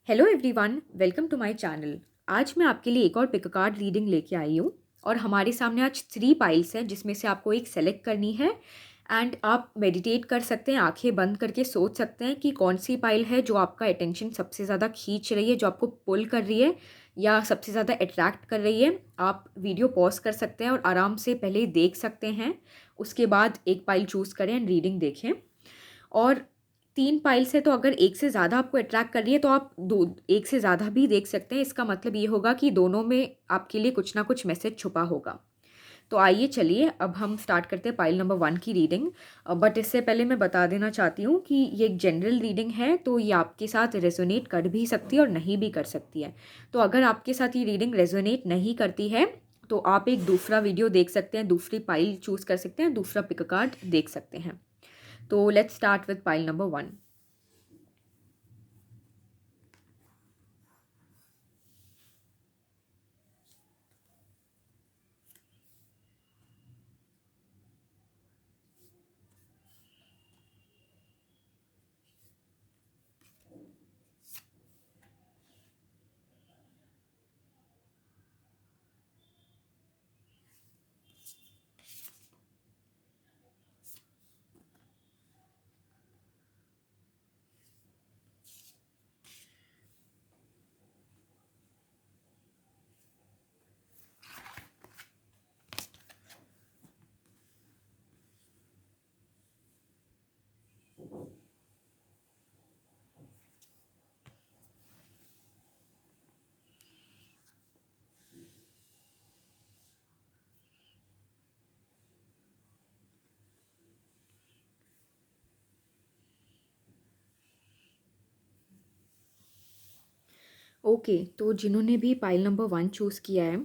Hello everyone, welcome to my channel. आज मैं आपके लिए एक और पिक कार्ड रीडिंग लेके आई हूँ और हमारे सामने आज 3 पाइल्स हैं जिसमें से आपको एक सेलेक्ट करनी है। एंड आप मेडिटेट कर सकते हैं, आंखें बंद करके सोच सकते हैं कि कौन सी पाइल है जो आपका अटेंशन सबसे ज़्यादा खींच रही है, जो आपको पुल कर रही है या सबसे ज़्यादा अट्रैक्ट कर रही है। आप वीडियो पॉज कर सकते हैं और आराम से पहले देख सकते हैं, उसके बाद एक पाइल चूज़ करें एंड रीडिंग देखें। और 3 पाइल से तो अगर एक से ज़्यादा आपको अट्रैक्ट कर रही है तो आप दो एक से ज़्यादा भी देख सकते हैं। इसका मतलब ये होगा कि दोनों में आपके लिए कुछ ना कुछ मैसेज छुपा होगा। तो आइए चलिए अब हम स्टार्ट करते हैं पाइल नंबर 1 की रीडिंग। बट इससे पहले मैं बता देना चाहती हूँ कि ये एक जनरल रीडिंग है, तो ये आपके साथ रेजोनेट कर भी सकती है और नहीं भी कर सकती है। तो अगर आपके साथ ये रीडिंग रेजोनेट नहीं करती है तो आप एक दूसरा वीडियो देख सकते हैं, दूसरी पाइल चूज़ कर सकते हैं, दूसरा पिक कार्ड देख सकते हैं। तो let's start with pile number 1। Okay, तो जिन्होंने भी पाइल नंबर 1 चूज़ किया है,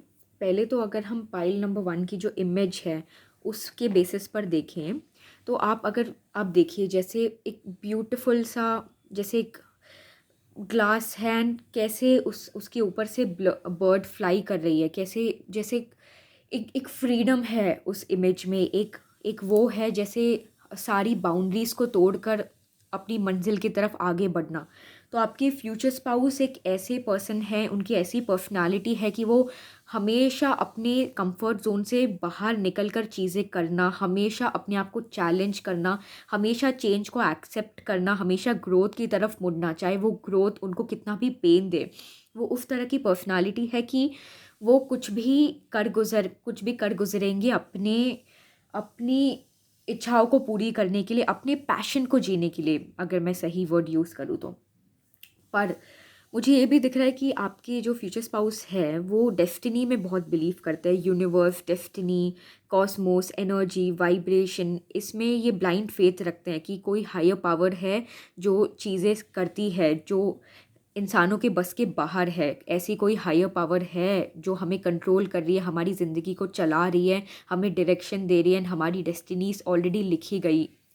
पहले तो अगर हम पाइल नंबर 1 की जो इमेज है उसके बेसिस पर देखें, तो आप देखिए जैसे एक ब्यूटीफुल सा, जैसे एक ग्लास है एंड कैसे उसके ऊपर से बर्ड फ्लाई कर रही है, कैसे जैसे एक फ्रीडम है उस इमेज में। एक एक वो है जैसे सारी बाउंड्रीज को तोड़कर अपनी मंजिल की तरफ आगे बढ़ना। तो आपके फ्यूचर स्पाउस एक ऐसे पर्सन है, उनकी ऐसी पर्सनालिटी है कि वो हमेशा अपने कंफर्ट जोन से बाहर निकलकर चीज़ें करना, हमेशा अपने आप को चैलेंज करना, हमेशा चेंज को एक्सेप्ट करना, हमेशा ग्रोथ की तरफ मुड़ना, चाहे वो ग्रोथ उनको कितना भी पेन दे। वो उस तरह की पर्सनालिटी है कि वो कुछ भी कर गुजरेंगे अपने अपनी इच्छाओं को पूरी करने के लिए, अपने पैशन को जीने के लिए, अगर मैं सही वर्ड यूज़ करूँ तो। पर मुझे ये भी दिख रहा है कि आपके जो फ्यूचर स्पाउस है वो डेस्टिनी में बहुत बिलीव करते हैं। Universe, destiny, Cosmos, energy, vibration, इसमें ये ब्लाइंड फेथ रखते हैं कि कोई हायर पावर है जो चीज़ें करती है, जो इंसानों के बस के बाहर है। ऐसी कोई हायर पावर है जो हमें कंट्रोल कर रही है, हमारी ज़िंदगी को चला रही है, हमें डायरेक्शन दे रही है। हमारी डेस्टिनीज ऑलरेडी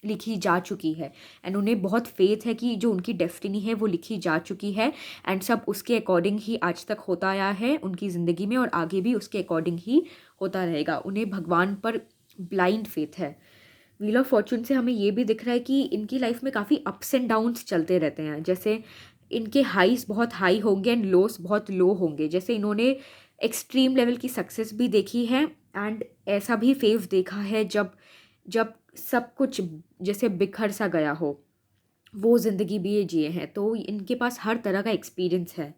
लिखी जा चुकी है एंड उन्हें बहुत फेथ है कि जो उनकी डेस्टिनी है वो लिखी जा चुकी है एंड सब उसके अकॉर्डिंग ही आज तक होता आया है उनकी ज़िंदगी में, और आगे भी उसके अकॉर्डिंग ही होता रहेगा। उन्हें भगवान पर ब्लाइंड फेथ है। व्हील ऑफ फॉर्चून से हमें ये भी दिख रहा है कि इनकी लाइफ में काफ़ी अप्स एंड डाउन्स चलते रहते हैं। जैसे इनके हाईस बहुत हाई होंगे एंड लोस बहुत लो होंगे। जैसे इन्होंने एक्सट्रीम लेवल की सक्सेस भी देखी है एंड ऐसा भी फेव देखा है जब जब सब कुछ जैसे बिखर सा गया हो, वो ज़िंदगी भी ये जिए हैं। तो इनके पास हर तरह का एक्सपीरियंस है।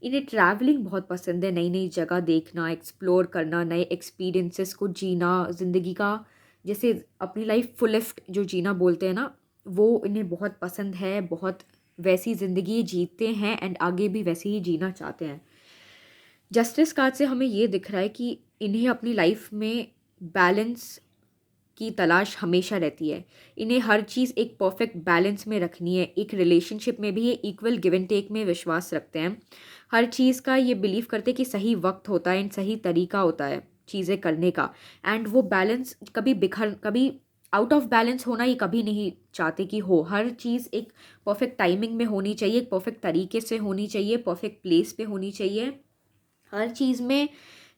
इन्हें ट्रैवलिंग बहुत पसंद है, नई नई जगह देखना, एक्सप्लोर करना, नए एक्सपीरियंसेस को जीना, ज़िंदगी का जैसे अपनी लाइफ फुलेस्ट जो जीना बोलते हैं ना, वो इन्हें बहुत पसंद है। बहुत वैसी ज़िंदगी ये जीते हैं एंड आगे भी वैसे ही जीना चाहते हैं। जस्टिस कार्ड से हमें ये दिख रहा है कि इन्हें अपनी लाइफ में बैलेंस की तलाश हमेशा रहती है। इन्हें हर चीज़ एक परफेक्ट बैलेंस में रखनी है। एक रिलेशनशिप में भी ये इक्वल गिव एंड टेक में विश्वास रखते हैं। हर चीज़ का ये बिलीव करते हैं कि सही वक्त होता है एंड सही तरीका होता है चीज़ें करने का। एंड वो बैलेंस कभी आउट ऑफ बैलेंस होना ये कभी नहीं चाहते कि हो। हर चीज़ एक परफेक्ट टाइमिंग में होनी चाहिए, एक परफेक्ट तरीके से होनी चाहिए, परफेक्ट प्लेस पे होनी चाहिए। हर चीज़ में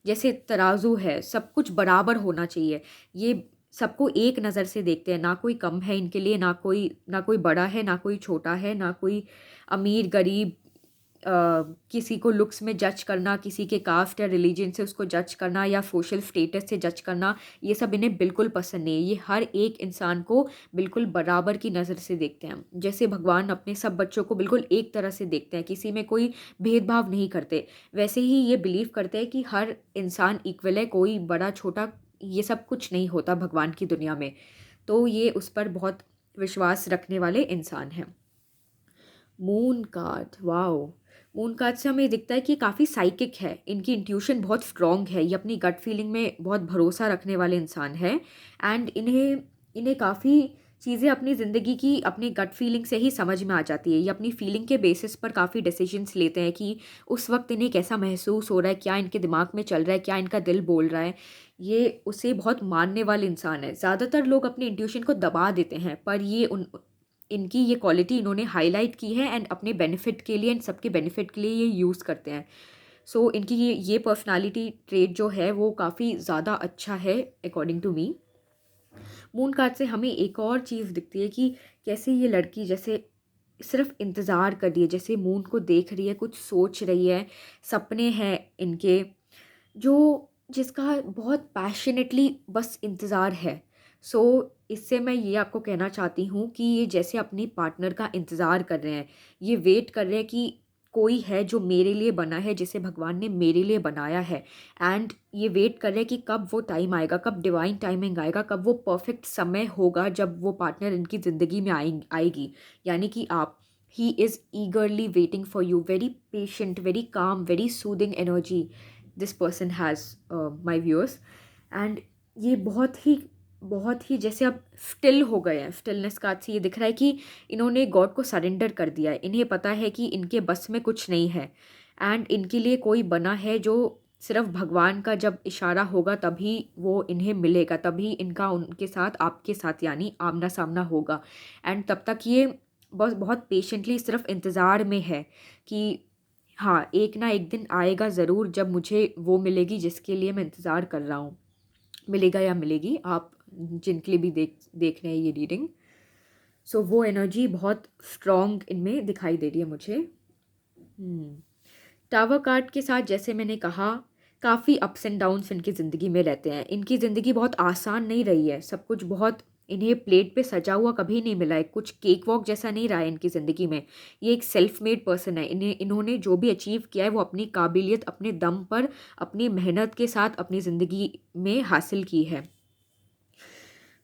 जैसे तराजू है, सब कुछ बराबर होना चाहिए। ये सबको एक नज़र से देखते हैं, ना कोई कम है इनके लिए, ना कोई बड़ा है, ना कोई छोटा है, ना कोई अमीर गरीब, किसी को लुक्स में जज करना, किसी के कास्ट या रिलीजन से उसको जज करना या सोशल स्टेटस से जज करना, ये सब इन्हें बिल्कुल पसंद नहीं है। ये हर एक इंसान को बिल्कुल बराबर की नज़र से देखते हैं। जैसे भगवान अपने सब बच्चों को बिल्कुल एक तरह से देखते हैं, किसी में कोई भेदभाव नहीं करते, वैसे ही ये बिलीव करते हैं कि हर इंसान इक्वल है, कोई बड़ा छोटा ये सब कुछ नहीं होता भगवान की दुनिया में। तो ये उस पर बहुत विश्वास रखने वाले इंसान हैं। Moon card, wow! Moon card से हमें दिखता है कि काफ़ी साइकिक है, इनकी इंट्यूशन बहुत स्ट्रॉन्ग है, ये अपनी गट फीलिंग में बहुत भरोसा रखने वाले इंसान है। एंड इन्हें इन्हें काफ़ी चीज़ें अपनी ज़िंदगी की अपनी गट फीलिंग से ही समझ में आ जाती है। ये अपनी फीलिंग के बेसिस पर काफ़ी डिसीजंस लेते हैं कि उस वक्त इन्हें कैसा महसूस हो रहा है, क्या इनके दिमाग में चल रहा है, क्या इनका दिल बोल रहा है। ये उसे बहुत मानने वाले इंसान है। ज़्यादातर लोग अपनी इंट्यूशन को दबा देते हैं, पर ये उन इनकी ये क्वालिटी इन्होंने हाईलाइट की है एंड अपने बेनिफिट के लिए एंड सबके बेनिफिट के लिए ये यूज़ करते हैं। सो इनकी ये पर्सनालिटी ट्रेट जो है वो काफ़ी ज़्यादा अच्छा है according to me. Moon card से हमें एक और चीज़ दिखती है कि कैसे ये लड़की जैसे सिर्फ इंतज़ार कर रही है, जैसे मून को देख रही है, कुछ सोच रही है, सपने हैं इनके जो जिसका बहुत पैशनेटली बस इंतज़ार है। सो इससे मैं ये आपको कहना चाहती हूँ कि ये जैसे अपनी पार्टनर का इंतज़ार कर रहे हैं, ये वेट कर रहे हैं कि कोई है जो मेरे लिए बना है, जिसे भगवान ने मेरे लिए बनाया है। एंड ये वेट कर रहे हैं कि कब वो टाइम आएगा, कब डिवाइन टाइमिंग आएगा, कब वो परफेक्ट समय होगा जब वो पार्टनर इनकी ज़िंदगी में आएगी। यानी कि आप, he is ईगरली waiting for you, very patient, very calm, very soothing energy this person has, my viewers. And ये बहुत ही जैसे अब स्टिल हो गए हैं। स्टिलनेस का से ये दिख रहा है कि इन्होंने गॉड को सरेंडर कर दिया है। इन्हें पता है कि इनके बस में कुछ नहीं है एंड इनके लिए कोई बना है जो सिर्फ भगवान का जब इशारा होगा तभी वो इन्हें मिलेगा, तभी इनका उनके साथ, आपके साथ यानी आमना सामना होगा। एंड तब तक ये बस बहुत पेशेंटली सिर्फ इंतज़ार में है कि हाँ, एक ना एक दिन आएगा ज़रूर जब मुझे वो मिलेगी जिसके लिए मैं इंतज़ार कर रहा हूँ। मिलेगा या मिलेगी, आप जिनके लिए भी देख रहे हैं ये रीडिंग। सो वो एनर्जी बहुत स्ट्रॉन्ग इनमें दिखाई दे रही है मुझे। टावर कार्ड के साथ जैसे मैंने कहा, काफ़ी अप्स एंड डाउन्स इनकी ज़िंदगी में रहते हैं। इनकी ज़िंदगी बहुत आसान नहीं रही है, सब कुछ बहुत इन्हें प्लेट पे सजा हुआ कभी नहीं मिला है, कुछ केक वॉक जैसा नहीं रहा है इनकी ज़िंदगी में। ये एक सेल्फ मेड पर्सन है। इन्होंने जो भी अचीव किया है वो अपनी काबिलियत, अपने दम पर, अपनी मेहनत के साथ अपनी ज़िंदगी में हासिल की है।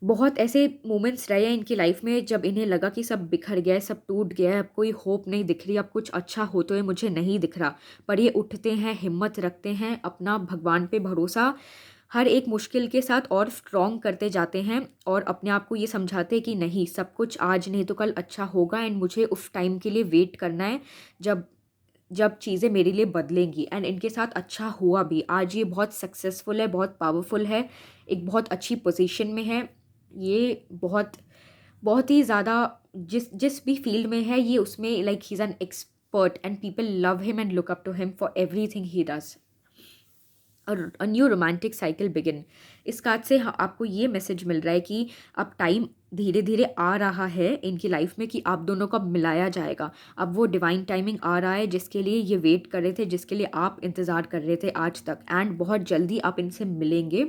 बहुत ऐसे मोमेंट्स रहे हैं इनकी लाइफ में जब इन्हें लगा कि सब बिखर गया है, सब टूट गया है, अब कोई होप नहीं दिख रही, अब कुछ अच्छा होते हुए मुझे नहीं दिख रहा। पर ये उठते हैं, हिम्मत रखते हैं, अपना भगवान पे भरोसा हर एक मुश्किल के साथ और स्ट्रॉन्ग करते जाते हैं और अपने आप को ये समझाते हैं कि नहीं, सब कुछ आज नहीं तो कल अच्छा होगा एंड मुझे उस टाइम के लिए वेट करना है जब जब चीज़ें मेरे लिए बदलेंगी। एंड इनके साथ अच्छा हुआ भी। आज ये बहुत सक्सेसफुल है, बहुत पावरफुल है, एक बहुत अच्छी पोजीशन में है। ये बहुत बहुत ही ज़्यादा जिस जिस भी फील्ड में है ये उसमें like he is an expert and people love him and look up to him for everything he does. A new romantic cycle begin. इस कार्ड से आपको ये मैसेज मिल रहा है कि अब टाइम धीरे धीरे आ रहा है इनकी लाइफ में कि आप दोनों को अब मिलाया जाएगा। अब वो डिवाइन टाइमिंग आ रहा है जिसके लिए ये वेट कर रहे थे, जिसके लिए आप इंतज़ार कर रहे थे आज तक, एंड बहुत जल्दी आप इनसे मिलेंगे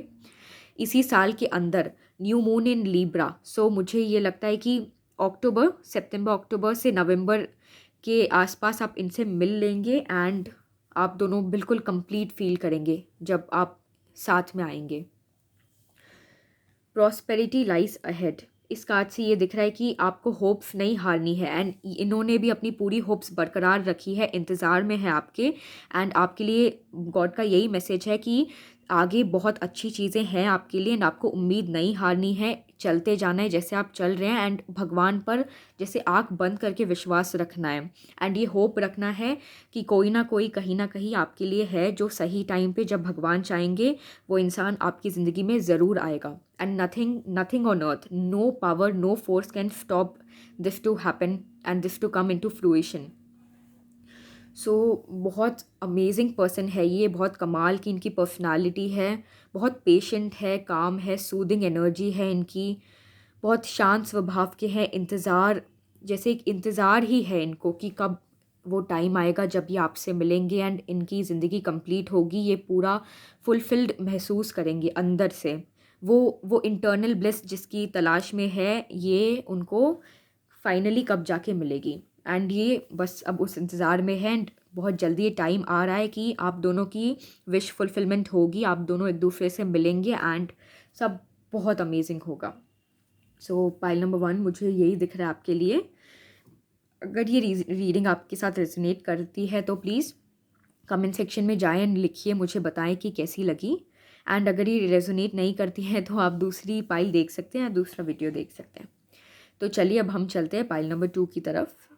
इसी साल के अंदर। New moon in Libra. So मुझे ये लगता है कि सितंबर अक्टूबर से नवंबर के आसपास आप इनसे मिल लेंगे एंड आप दोनों बिल्कुल कंप्लीट फील करेंगे जब आप साथ में आएंगे। Prosperity lies ahead. इस कार्ड से ये दिख रहा है कि आपको होप्स नहीं हारनी है एंड इन्होंने भी अपनी पूरी होप्स बरकरार रखी है, इंतज़ार में है आपके। एंड आपके लिए गॉड का यही मैसेज है कि आगे बहुत अच्छी चीज़ें हैं आपके लिए एंड आपको उम्मीद नहीं हारनी है, चलते जाना है जैसे आप चल रहे हैं एंड भगवान पर जैसे आँख बंद करके विश्वास रखना है एंड ये होप रखना है कि कोई ना कोई कहीं ना कहीं आपके लिए है जो सही टाइम पे जब भगवान चाहेंगे वो इंसान आपकी ज़िंदगी में ज़रूर आएगा। And nothing on earth, no power, no force can stop this to happen and this to come into fruition. So बहुत अमेजिंग पर्सन है ये, बहुत कमाल की इनकी पर्सनालिटी है, बहुत पेशेंट है, काम है, सूदिंग एनर्जी है इनकी, बहुत शांत स्वभाव के हैं। इंतज़ार जैसे एक इंतज़ार ही है इनको कि कब वो टाइम आएगा जब ये आपसे मिलेंगे एंड इनकी ज़िंदगी कंप्लीट होगी, ये पूरा फुलफिल्ड महसूस करेंगे अंदर से। वो इंटरनल ब्लिस जिसकी तलाश में है, ये उनको फाइनली कब जाके मिलेगी। एंड ये बस अब उस इंतज़ार में है एंड बहुत जल्दी ये टाइम आ रहा है कि आप दोनों की विश फुलफिलमेंट होगी, आप दोनों एक दूसरे से मिलेंगे एंड सब बहुत अमेजिंग होगा। सो पाइल नंबर 1 मुझे यही दिख रहा है आपके लिए। अगर ये रीडिंग आपके साथ रेजोनेट करती है तो प्लीज़ कमेंट सेक्शन में जाएं एंड लिखिए, मुझे बताएं कि कैसी लगी। एंड अगर ये रेजोनेट नहीं करती है तो आप दूसरी पाइल देख सकते हैं या दूसरा वीडियो देख सकते हैं। तो चलिए अब हम चलते हैं पाइल नंबर 2 की तरफ।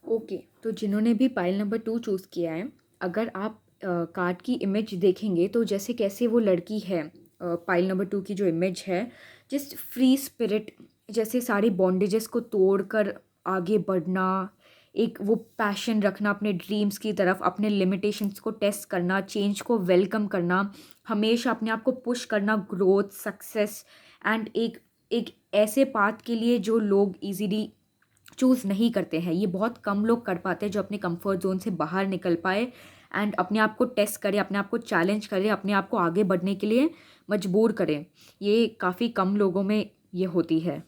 ओके, तो जिन्होंने भी पाइल नंबर 2 चूज़ किया है, अगर आप कार्ड की इमेज देखेंगे तो जैसे कैसे वो लड़की है, पाइल नंबर 2 की जो इमेज है, जस्ट फ्री स्पिरिट, जैसे सारी बॉन्डेजेस को तोड़कर आगे बढ़ना, एक वो पैशन रखना अपने ड्रीम्स की तरफ, अपने लिमिटेशंस को टेस्ट करना, चेंज को वेलकम करना, हमेशा अपने आप को पुश करना, ग्रोथ, सक्सेस एंड एक एक ऐसे पाथ के लिए जो लोग इजीली चूज़ नहीं करते हैं। ये बहुत कम लोग कर पाते हैं जो अपने कंफर्ट जोन से बाहर निकल पाए एंड अपने आप को टेस्ट करें, अपने आप को चैलेंज करें, अपने आप को आगे बढ़ने के लिए मजबूर करें। ये काफ़ी कम लोगों में ये होती है।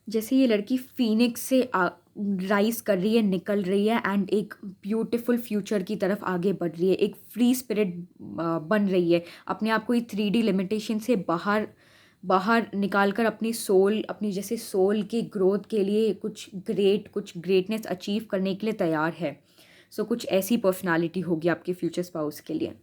जैसे ये लड़की फीनिक्स से राइज कर रही है, निकल रही है एंड एक ब्यूटीफुल फ्यूचर की तरफ आगे बढ़ रही है, एक फ्री स्पिरिट बन रही है, अपने आप को ये 3D लिमिटेशन से बाहर बाहर निकाल कर अपनी सोल, अपनी जैसे सोल की ग्रोथ के लिए कुछ ग्रेटनेस अचीव करने के लिए तैयार है। सो कुछ ऐसी पर्सनालिटी होगी आपके फ्यूचर स्पाउस के लिए।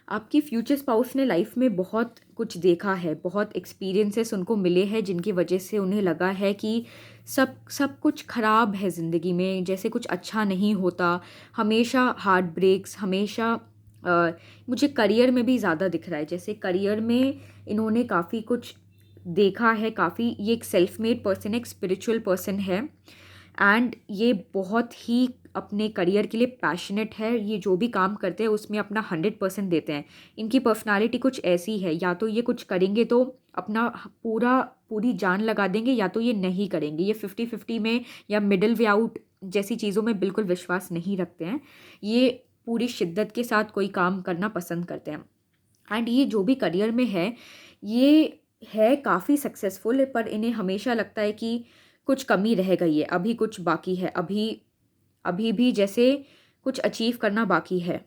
आपकी फ्यूचर स्पाउस ने लाइफ में बहुत कुछ देखा है, बहुत एक्सपीरियंसेस उनको मिले हैं जिनकी वजह से उन्हें लगा है कि सब सब कुछ ख़राब है ज़िंदगी में, जैसे कुछ अच्छा नहीं होता, हमेशा हार्ट ब्रेक्स, हमेशा मुझे करियर में भी ज़्यादा दिख रहा है, जैसे करियर में इन्होंने काफ़ी कुछ देखा है, काफ़ी, ये एक सेल्फ मेड पर्सन है, एक स्पिरिचुअल पर्सन है एंड ये बहुत ही अपने करियर के लिए पैशनेट है। ये जो भी काम करते हैं उसमें अपना 100% देते हैं। इनकी पर्सनालिटी कुछ ऐसी है, या तो ये कुछ करेंगे तो अपना पूरी जान लगा देंगे, या तो ये नहीं करेंगे। ये 50-50 में या मिडल वे आउट जैसी चीज़ों में बिल्कुल विश्वास नहीं रखते हैं। ये पूरी शिद्दत के साथ कोई काम करना पसंद करते हैं एंड ये जो भी करियर में है, ये है काफ़ी सक्सेसफुल, पर इन्हें हमेशा लगता है कि कुछ कमी रह गई है, अभी कुछ बाकी है, अभी अभी भी जैसे कुछ अचीव करना बाकी है।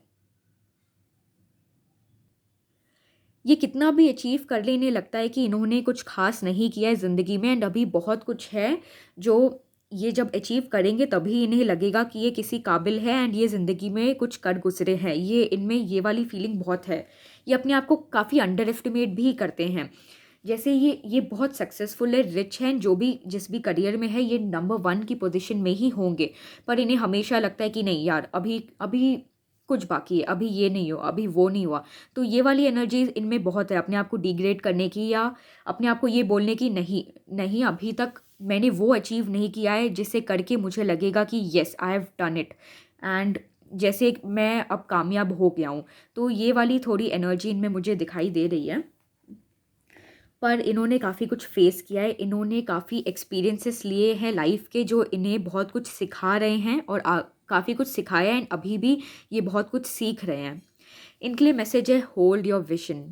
ये कितना भी अचीव कर ले, इन्हें लगता है कि इन्होंने कुछ खास नहीं किया है ज़िंदगी में एंड अभी बहुत कुछ है जो ये जब अचीव करेंगे तभी इन्हें लगेगा कि ये किसी काबिल है एंड ये ज़िंदगी में कुछ कर गुजरे हैं। ये इनमें ये वाली फीलिंग बहुत है। ये अपने आप को काफ़ी अंडर एस्टिमेट भी करते हैं। जैसे ये बहुत सक्सेसफुल है, रिच हैं, जो भी जिस भी करियर में है, ये नंबर 1 की पोजीशन में ही होंगे, पर इन्हें हमेशा लगता है कि नहीं यार, अभी अभी कुछ बाकी है, अभी ये नहीं हुआ, अभी वो नहीं हुआ। तो ये वाली एनर्जी इनमें बहुत है, अपने आप को डिग्रेड करने की या अपने आप को ये बोलने की नहीं नहीं, अभी तक मैंने वो अचीव नहीं किया है जिसे करके मुझे लगेगा कि yes I have done it and जैसे मैं अब कामयाब हो गया हूँ। तो ये वाली थोड़ी एनर्जी इनमें मुझे दिखाई दे रही है। पर इन्होंने काफ़ी कुछ फेस किया है, इन्होंने काफ़ी एक्सपीरियंसेस लिए हैं लाइफ के जो इन्हें बहुत कुछ सिखा रहे हैं और काफ़ी कुछ सिखाया है, अभी भी ये बहुत कुछ सीख रहे हैं। इनके लिए मैसेज है होल्ड योर विजन।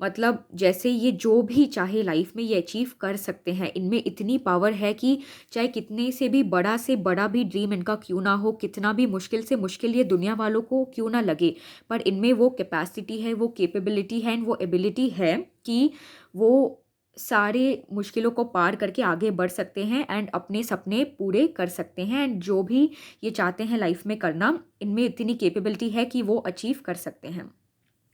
मतलब जैसे ये जो भी चाहे लाइफ में ये अचीव कर सकते हैं, इनमें इतनी पावर है कि चाहे कितने से बड़ा भी ड्रीम इनका क्यों ना हो, कितना भी मुश्किल से मुश्किल ये दुनिया वालों को क्यों ना लगे, पर इनमें वो कैपेसिटी है, वो कैपेबिलिटी है एंड वो एबिलिटी है कि वो सारे मुश्किलों को पार करके आगे बढ़ सकते हैं एंड अपने सपने पूरे कर सकते हैं एंड जो भी ये चाहते हैं लाइफ में करना, इनमें इतनी कैपेबिलिटी है कि वो अचीव कर सकते हैं।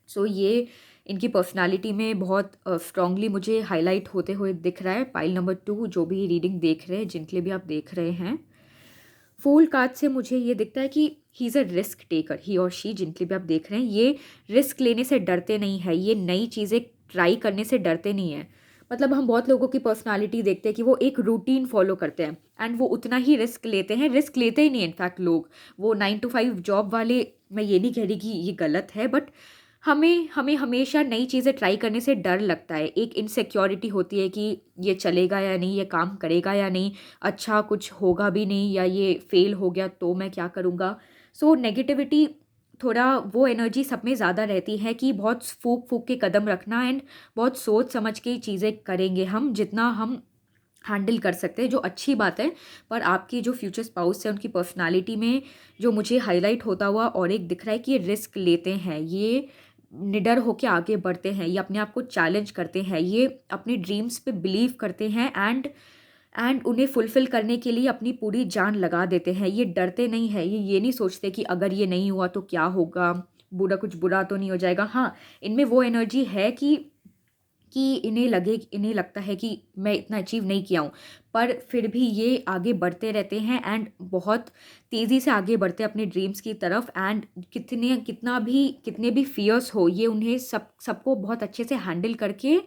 सो ये इनकी पर्सनालिटी में बहुत स्ट्रांगली मुझे हाईलाइट होते हुए दिख रहा है। पाइल नंबर 2 जो भी रीडिंग देख रहे हैं, जिनके लिए भी आप देख रहे हैं, फूल कार्ड से मुझे ये दिखता है कि he is a risk taker, he और शी जिनके लिए भी आप देख रहे हैं, ये रिस्क लेने से डरते नहीं है, ये नई चीज़ें ट्राई करने से डरते नहीं हैं। मतलब हम बहुत लोगों की पर्सनालिटी देखते हैं कि वो एक रूटीन फॉलो करते हैं एंड वो उतना ही रिस्क लेते हैं, रिस्क लेते ही नहीं इनफैक्ट लोग। वो 9 to 5 जॉब वाले, मैं ये नहीं कह रही कि ये गलत है, बट हमें हमें हमेशा नई चीज़ें ट्राई करने से डर लगता है। एक इनसिक्योरिटी होती है कि ये चलेगा या नहीं, ये काम करेगा या नहीं, अच्छा कुछ होगा भी नहीं, या ये फेल हो गया तो मैं क्या करूँगा। सो नेगेटिविटी, थोड़ा वो एनर्जी सब में ज़्यादा रहती है कि बहुत फूक फूक के कदम रखना एंड बहुत सोच समझ के चीज़ें करेंगे हम, जितना हम हैंडल कर सकते हैं, जो अच्छी बात है। पर आपकी जो फ्यूचर स्पाउस है, उनकी पर्सनालिटी में जो मुझे हाईलाइट होता हुआ और एक दिख रहा है कि ये रिस्क लेते हैं, ये निडर होके आगे बढ़ते हैं, ये अपने आप को चैलेंज करते हैं, ये अपने ड्रीम्स पे बिलीव करते हैं एंड उन्हें फुलफ़िल करने के लिए अपनी पूरी जान लगा देते हैं। ये डरते नहीं हैं, ये नहीं सोचते कि अगर ये नहीं हुआ तो क्या होगा, कुछ बुरा तो नहीं हो जाएगा। हाँ, इनमें वो एनर्जी है कि इन्हें लगता है कि मैं इतना अचीव नहीं किया हूँ, पर फिर भी ये आगे बढ़ते रहते हैं एंड बहुत तेज़ी से आगे बढ़ते हैं अपने ड्रीम्स की तरफ एंड कितने भी फ़ियर्स हो, ये उन्हें सबको बहुत अच्छे से हैंडल करके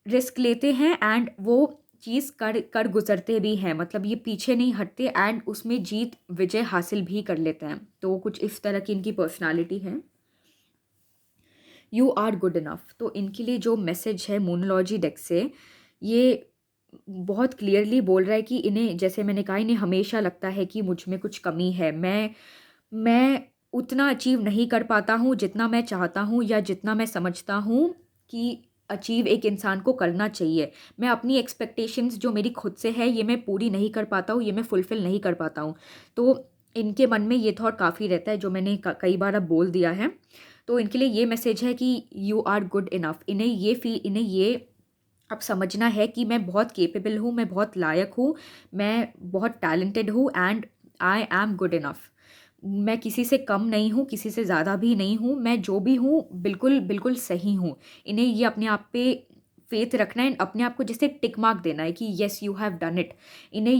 रिस्क लेते हैं एंड वो चीज़ कर कर गुज़रते भी हैं। मतलब ये पीछे नहीं हटते एंड उसमें विजय हासिल भी कर लेते हैं। तो कुछ इस तरह की इनकी पर्सनैलिटी है। यू आर गुड इनफ, तो इनके लिए जो मैसेज है मोनोलॉजी डेक से, ये बहुत क्लियरली बोल रहा है कि इन्हें, जैसे मैंने कहा, इन्हें हमेशा लगता है कि मुझ में कुछ कमी है, मैं उतना अचीव नहीं कर पाता हूँ जितना मैं चाहता हूँ या जितना मैं समझता हूँ कि अचीव एक इंसान को करना चाहिए। मैं अपनी एक्सपेक्टेशंस जो मेरी खुद से है, ये मैं पूरी नहीं कर पाता हूँ, ये मैं फुलफ़िल नहीं कर पाता हूँ। तो इनके मन में ये थॉट काफ़ी रहता है, जो मैंने कई बार अब बोल दिया है। तो इनके लिए ये मैसेज है कि यू आर गुड इनफ। इन्हें ये अब समझना है कि मैं बहुत कैपेबल हूँ, मैं बहुत लायक हूँ, मैं बहुत टैलेंटेड हूँ and I am good enough. मैं किसी से कम नहीं हूँ, किसी से ज़्यादा भी नहीं हूँ, मैं जो भी हूँ बिल्कुल बिल्कुल सही हूँ। इन्हें ये अपने आप पे फेथ रखना है, अपने आप को जैसे टिक मार्क देना है कि yes you have done it. इन्हें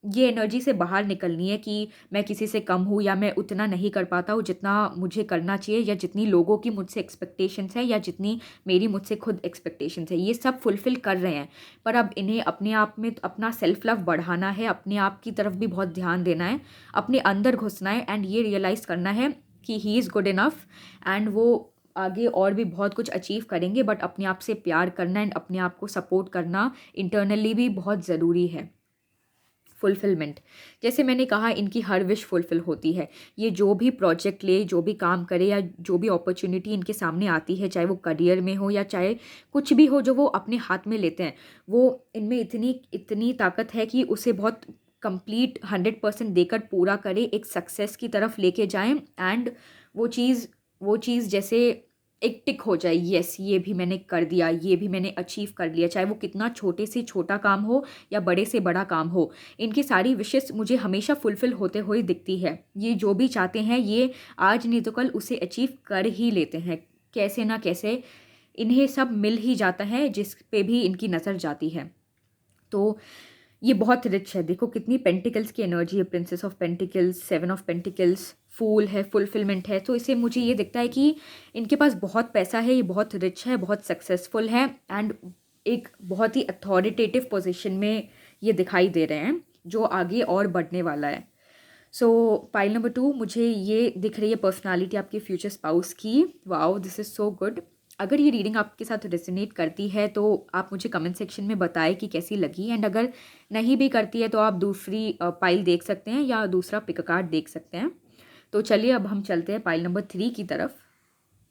ये एनर्जी से बाहर निकलनी है कि मैं किसी से कम हूँ या मैं उतना नहीं कर पाता हूँ जितना मुझे करना चाहिए, या जितनी लोगों की मुझसे एक्सपेक्टेशंस है, या जितनी मेरी मुझसे खुद एक्सपेक्टेशंस है, ये सब फुलफ़िल कर रहे हैं। पर अब इन्हें अपने आप में अपना सेल्फ लव बढ़ाना है, अपने आप की तरफ भी बहुत ध्यान देना है, अपने अंदर घुसना है एंड ये रियलाइज़ करना है कि he is good enough and वो आगे और भी बहुत कुछ अचीव करेंगे। बट अपने आप से प्यार करना एंड अपने आप को सपोर्ट करना इंटरनली भी बहुत ज़रूरी है। फुलफ़िलमेंट, जैसे मैंने कहा, इनकी हर विश फुलफ़िल होती है। ये जो भी प्रोजेक्ट ले, जो भी काम करे, या जो भी अपॉर्चुनिटी इनके सामने आती है, चाहे वो करियर में हो या चाहे कुछ भी हो जो वो अपने हाथ में लेते हैं, वो इनमें इतनी इतनी ताकत है कि उसे बहुत कंप्लीट 100% देकर पूरा करे, एक सक्सेस की तरफ लेके जाएँ एंड वो चीज़ जैसे एक टिक हो जाए, येस ये भी मैंने कर दिया, ये भी मैंने अचीव कर लिया, चाहे वो कितना छोटे से छोटा काम हो या बड़े से बड़ा काम हो। इनकी सारी विशेस मुझे हमेशा फुलफ़िल होते हुए दिखती है। ये जो भी चाहते हैं, ये आज नहीं तो कल उसे अचीव कर ही लेते हैं, कैसे ना कैसे इन्हें सब मिल ही जाता है जिस पे भी इनकी नज़र जाती है। तो ये बहुत रिच है। देखो कितनी पेंटिकल्स की एनर्जी है, princess of pentacles, 7 of pentacles, fool है, फुलफिलमेंट है। तो इससे मुझे ये दिखता है कि इनके पास बहुत पैसा है, ये बहुत रिच है, बहुत सक्सेसफुल है एंड एक बहुत ही अथॉरिटेटिव पोजीशन में ये दिखाई दे रहे हैं, जो आगे और बढ़ने वाला है। सो पाइल नंबर 2 मुझे ये दिख रही है पर्सनालिटी आपके फ्यूचर स्पाउस की। Wow, this is so good. अगर ये रीडिंग आपके साथ रेजोनेट करती है तो आप मुझे कमेंट सेक्शन में बताएं कि कैसी लगी, एंड अगर नहीं भी करती है तो आप दूसरी पाइल देख सकते हैं या दूसरा पिक कार्ड देख सकते हैं। तो चलिए अब हम चलते हैं पाइल नंबर 3 की तरफ।